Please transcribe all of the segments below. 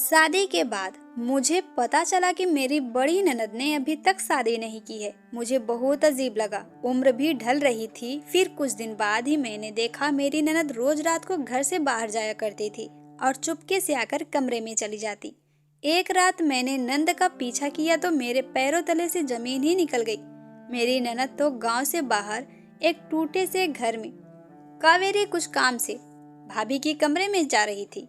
शादी के बाद मुझे पता चला कि मेरी बड़ी ननद ने अभी तक शादी नहीं की है। मुझे बहुत अजीब लगा। उम्र भी ढल रही थी। फिर कुछ दिन बाद ही मैंने देखा मेरी ननद रोज रात को घर से बाहर जाया करती थी और चुपके से आकर कमरे में चली जाती। एक रात मैंने नंद का पीछा किया तो मेरे पैरों तले से जमीन ही निकल गई। मेरी ननद तो गांव से बाहर एक टूटे से घर में कावेरी कुछ काम से भाभी के कमरे में जा रही थी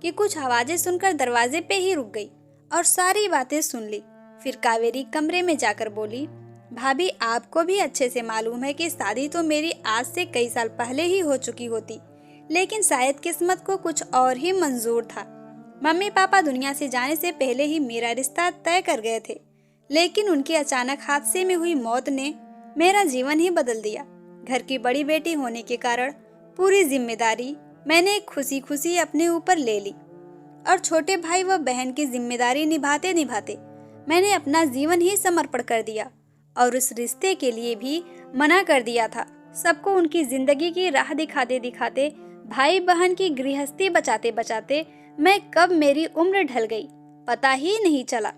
कि कुछ आवाजें सुनकर दरवाजे पे ही रुक गई और सारी बातें सुन ली। फिर कावेरी कमरे में जाकर बोली, भाभी आपको भी अच्छे से मालूम है कि शादी तो मेरी आज से कई साल पहले ही हो चुकी होती, लेकिन शायद किस्मत को कुछ और ही मंजूर था। मम्मी पापा दुनिया से जाने से पहले ही मेरा रिश्ता तय कर गए थे, लेकिन उनके अचानक हादसे में हुई मौत ने मेरा जीवन ही बदल दिया। घर की बड़ी बेटी होने के कारण पूरी जिम्मेदारी मैंने खुशी खुशी अपने ऊपर ले ली और छोटे भाई व बहन की जिम्मेदारी निभाते निभाते मैंने अपना जीवन ही समर्पण कर दिया और उस रिश्ते के लिए भी मना कर दिया था। सबको उनकी जिंदगी की राह दिखाते दिखाते, भाई बहन की गृहस्थी बचाते बचाते मैं कब मेरी उम्र ढल गई पता ही नहीं चला।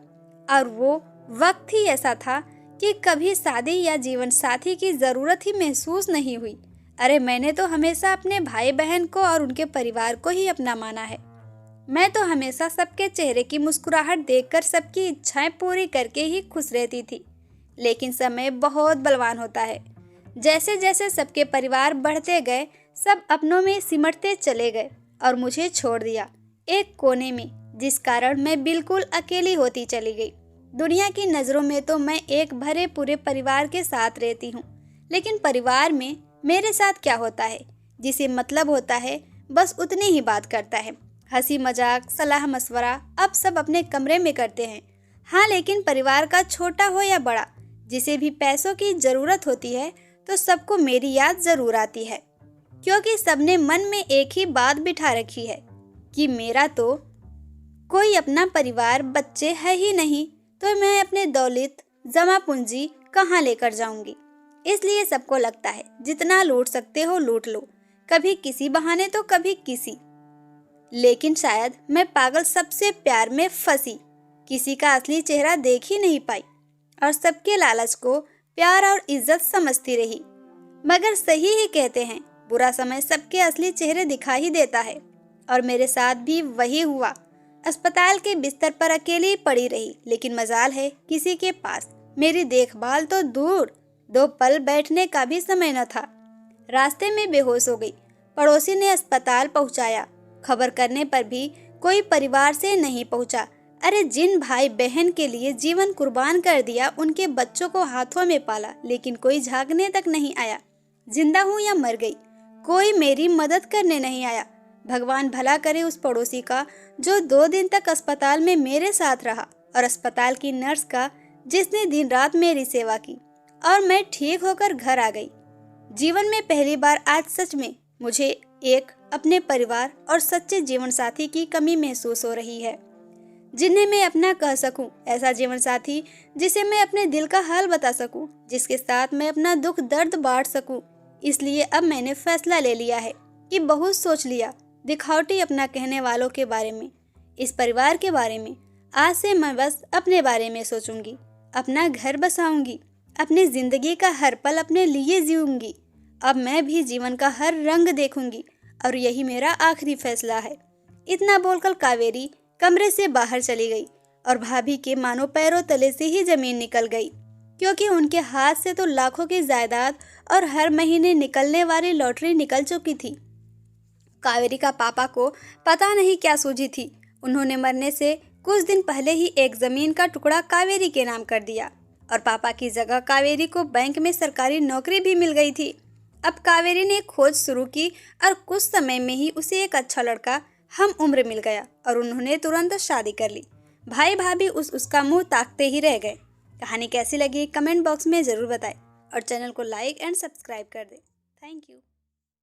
और वो वक्त ही ऐसा था कि कभी शादी या जीवन साथी की जरूरत ही महसूस नहीं हुई। अरे मैंने तो हमेशा अपने भाई बहन को और उनके परिवार को ही अपना माना है। मैं तो हमेशा सबके चेहरे की मुस्कुराहट देखकर सबकी इच्छाएं पूरी करके ही खुश रहती थी। लेकिन समय बहुत बलवान होता है। जैसे जैसे सबके परिवार बढ़ते गए, सब अपनों में सिमटते चले गए और मुझे छोड़ दिया एक कोने में, जिस कारण मैं बिल्कुल अकेली होती चली गई। दुनिया की नज़रों में तो मैं एक भरे पूरे परिवार के साथ रहती हूँ, लेकिन परिवार में मेरे साथ क्या होता है? जिसे मतलब होता है बस उतनी ही बात करता है। हंसी मजाक सलाह मशवरा अब सब अपने कमरे में करते हैं। हाँ, लेकिन परिवार का छोटा हो या बड़ा, जिसे भी पैसों की ज़रूरत होती है तो सबको मेरी याद ज़रूर आती है, क्योंकि सबने मन में एक ही बात बिठा रखी है कि मेरा तो कोई अपना परिवार बच्चे है ही नहीं, तो मैं अपने दौलत जमा पूंजी कहाँ लेकर जाऊंगी। इसलिए सबको लगता है जितना लूट सकते हो लूट लो, कभी किसी बहाने तो कभी किसी। लेकिन शायद मैं पागल सबसे प्यार में फंसी, किसी का असली चेहरा देख ही नहीं पाई और सबके लालच को प्यार और इज्जत समझती रही। मगर सही ही कहते हैं, बुरा समय सबके असली चेहरे दिखा ही देता है, और मेरे साथ भी वही हुआ। अस्पताल के बिस्तर पर अकेली पड़ी रही, लेकिन मजाल है किसी के पास मेरी देखभाल तो दूर, 2 पल बैठने का भी समय न था। रास्ते में बेहोश हो गई। पड़ोसी ने अस्पताल पहुंचाया। खबर करने पर भी कोई परिवार से नहीं पहुंचा। अरे जिन भाई बहन के लिए जीवन कुर्बान कर दिया, उनके बच्चों को हाथों में पाला, लेकिन कोई झांकने तक नहीं आया। जिंदा हूँ या मर गई, कोई मेरी मदद करने नहीं आया। भगवान भला करे उस पड़ोसी का जो 2 दिन तक अस्पताल में मेरे साथ रहा, और अस्पताल की नर्स का जिसने दिन रात मेरी सेवा की, और मैं ठीक होकर घर आ गई। जीवन में पहली बार आज सच में मुझे एक अपने परिवार और सच्चे जीवन साथी की कमी महसूस हो रही है, जिन्हें मैं अपना कह सकूं। ऐसा जीवन साथी जिसे मैं अपने दिल का हाल बता सकूं, जिसके साथ मैं अपना दुख दर्द बांट सकूं। इसलिए अब मैंने फैसला ले लिया है कि बहुत सोच लिया दिखावटी अपना कहने वालों के बारे में, इस परिवार के बारे में। आज से मैं बस अपने बारे में सोचूंगी, अपना घर बसाऊंगी, अपनी जिंदगी का हर पल अपने लिए जीऊंगी। अब मैं भी जीवन का हर रंग देखूंगी, और यही मेरा आखिरी फैसला है। इतना बोलकर कावेरी कमरे से बाहर चली गई और भाभी के मानो पैरों तले से ही जमीन निकल गई, क्योंकि उनके हाथ से तो लाखों की जायदाद और हर महीने निकलने वाली लॉटरी निकल चुकी थी। कावेरी का पापा को पता नहीं क्या सूझी थी। उन्होंने मरने से कुछ दिन पहले ही एक जमीन का टुकड़ा कावेरी के नाम कर दिया, और पापा की जगह कावेरी को बैंक में सरकारी नौकरी भी मिल गई थी। अब कावेरी ने खोज शुरू की और कुछ समय में ही उसे एक अच्छा लड़का हम उम्र मिल गया और उन्होंने तुरंत शादी कर ली। भाई भाभी उसका मुंह ताकते ही रह गए। कहानी कैसी लगी कमेंट बॉक्स में ज़रूर बताएं और चैनल को लाइक एंड सब्सक्राइब कर दें। Thank you.